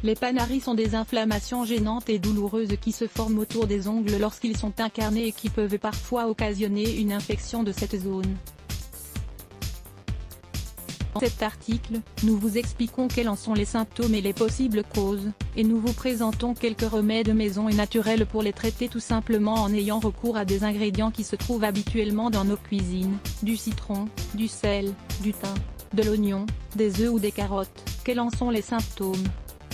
Les panaris sont des inflammations gênantes et douloureuses qui se forment autour des ongles lorsqu'ils sont incarnés et qui peuvent parfois occasionner une infection de cette zone. Dans cet article, nous vous expliquons quels en sont les symptômes et les possibles causes, et nous vous présentons quelques remèdes maison et naturels pour les traiter tout simplement en ayant recours à des ingrédients qui se trouvent habituellement dans nos cuisines, du citron, du sel, du thym, de l'oignon, des œufs ou des carottes. Quels en sont les symptômes ?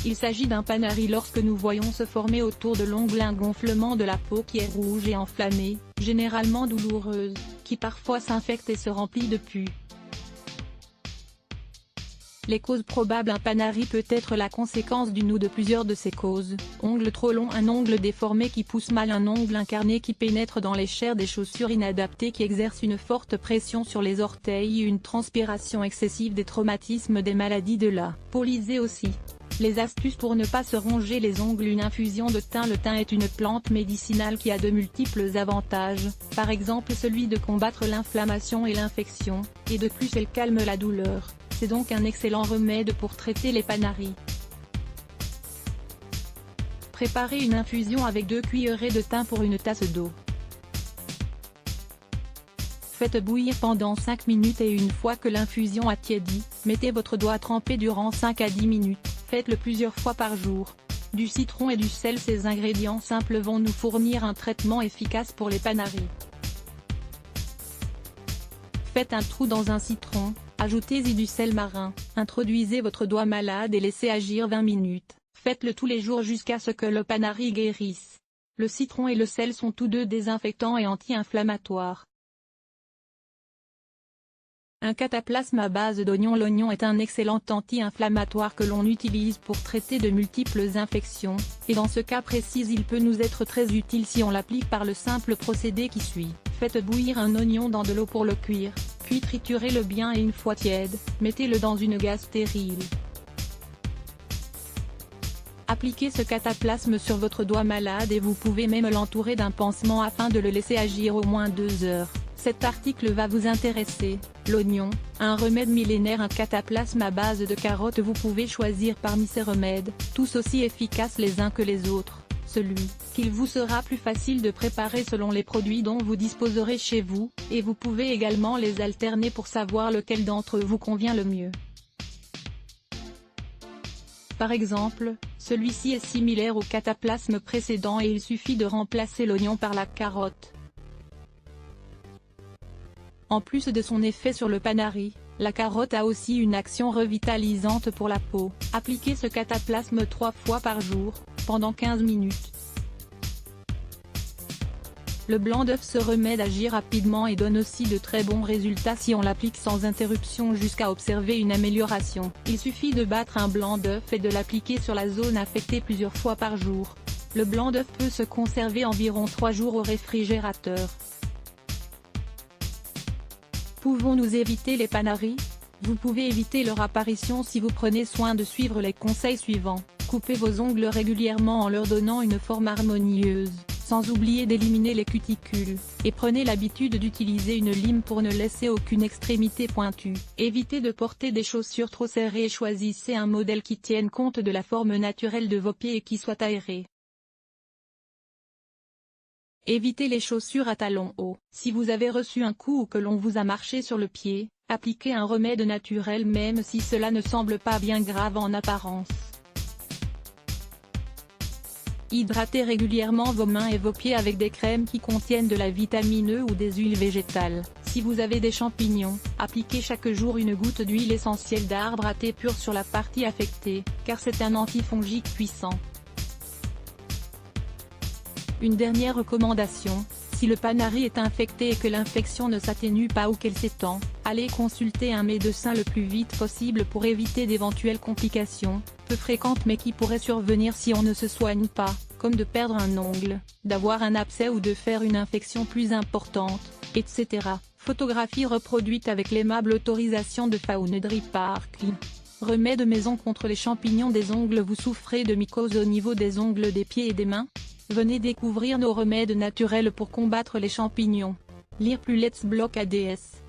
Il s'agit d'un panari lorsque nous voyons se former autour de l'ongle un gonflement de la peau qui est rouge et enflammée, généralement douloureuse, qui parfois s'infecte et se remplit de pus. Les causes probables. Un panari peut être la conséquence d'une ou de plusieurs de ces causes. Ongle trop long, un ongle déformé qui pousse mal, un ongle incarné qui pénètre dans les chairs, des chaussures inadaptées qui exercent une forte pression sur les orteils, une transpiration excessive, des traumatismes, des maladies de la peau lisée aussi. Les astuces pour ne pas se ronger les ongles. Une infusion de thym. Le thym est une plante médicinale qui a de multiples avantages, par exemple celui de combattre l'inflammation et l'infection, et de plus elle calme la douleur. C'est donc un excellent remède pour traiter les panaris. Préparez une infusion avec 2 cuillerées de thym pour une tasse d'eau. Faites bouillir pendant 5 minutes et une fois que l'infusion a tiédi, mettez votre doigt trempé durant 5 à 10 minutes. Faites-le plusieurs fois par jour. Du citron et du sel. Ces ingrédients simples vont nous fournir un traitement efficace pour les panaris. Faites un trou dans un citron, ajoutez-y du sel marin, introduisez votre doigt malade et laissez agir 20 minutes. Faites-le tous les jours jusqu'à ce que le panari guérisse. Le citron et le sel sont tous deux désinfectants et anti-inflammatoires. Un cataplasme à base d'oignon. L'oignon est un excellent anti-inflammatoire que l'on utilise pour traiter de multiples infections, et dans ce cas précis il peut nous être très utile si on l'applique par le simple procédé qui suit. Faites bouillir un oignon dans de l'eau pour le cuire, puis triturez-le bien et une fois tiède, mettez-le dans une gaze stérile. Appliquez ce cataplasme sur votre doigt malade et vous pouvez même l'entourer d'un pansement afin de le laisser agir au moins 2 heures. Cet article va vous intéresser. L'oignon, un remède millénaire. Un cataplasme à base de carottes. Vous pouvez choisir parmi ces remèdes, tous aussi efficaces les uns que les autres, celui qu'il vous sera plus facile de préparer selon les produits dont vous disposerez chez vous, et vous pouvez également les alterner pour savoir lequel d'entre eux vous convient le mieux. Par exemple, celui-ci est similaire au cataplasme précédent et il suffit de remplacer l'oignon par la carotte. En plus de son effet sur le panari, la carotte a aussi une action revitalisante pour la peau. Appliquez ce cataplasme 3 fois par jour, pendant 15 minutes. Le blanc d'œuf. Ce remède agit rapidement et donne aussi de très bons résultats si on l'applique sans interruption jusqu'à observer une amélioration. Il suffit de battre un blanc d'œuf et de l'appliquer sur la zone affectée plusieurs fois par jour. Le blanc d'œuf peut se conserver environ 3 jours au réfrigérateur. Pouvons-nous éviter les panaris? Vous pouvez éviter leur apparition si vous prenez soin de suivre les conseils suivants. Coupez vos ongles régulièrement en leur donnant une forme harmonieuse, sans oublier d'éliminer les cuticules, et prenez l'habitude d'utiliser une lime pour ne laisser aucune extrémité pointue. Évitez de porter des chaussures trop serrées et choisissez un modèle qui tienne compte de la forme naturelle de vos pieds et qui soit aéré. Évitez les chaussures à talons hauts. Si vous avez reçu un coup ou que l'on vous a marché sur le pied, appliquez un remède naturel même si cela ne semble pas bien grave en apparence. Hydratez régulièrement vos mains et vos pieds avec des crèmes qui contiennent de la vitamine E ou des huiles végétales. Si vous avez des champignons, appliquez chaque jour une goutte d'huile essentielle d'arbre à thé pur sur la partie affectée, car c'est un antifongique puissant. Une dernière recommandation, si le panari est infecté et que l'infection ne s'atténue pas ou qu'elle s'étend, allez consulter un médecin le plus vite possible pour éviter d'éventuelles complications, peu fréquentes mais qui pourraient survenir si on ne se soigne pas, comme de perdre un ongle, d'avoir un abcès ou de faire une infection plus importante, etc. Photographie reproduite avec l'aimable autorisation de Faunedry Park. Remède maison contre les champignons des ongles. Vous souffrez de mycose au niveau des ongles des pieds et des mains? Venez découvrir nos remèdes naturels pour combattre les champignons. Lire plus. Let's Block ADS.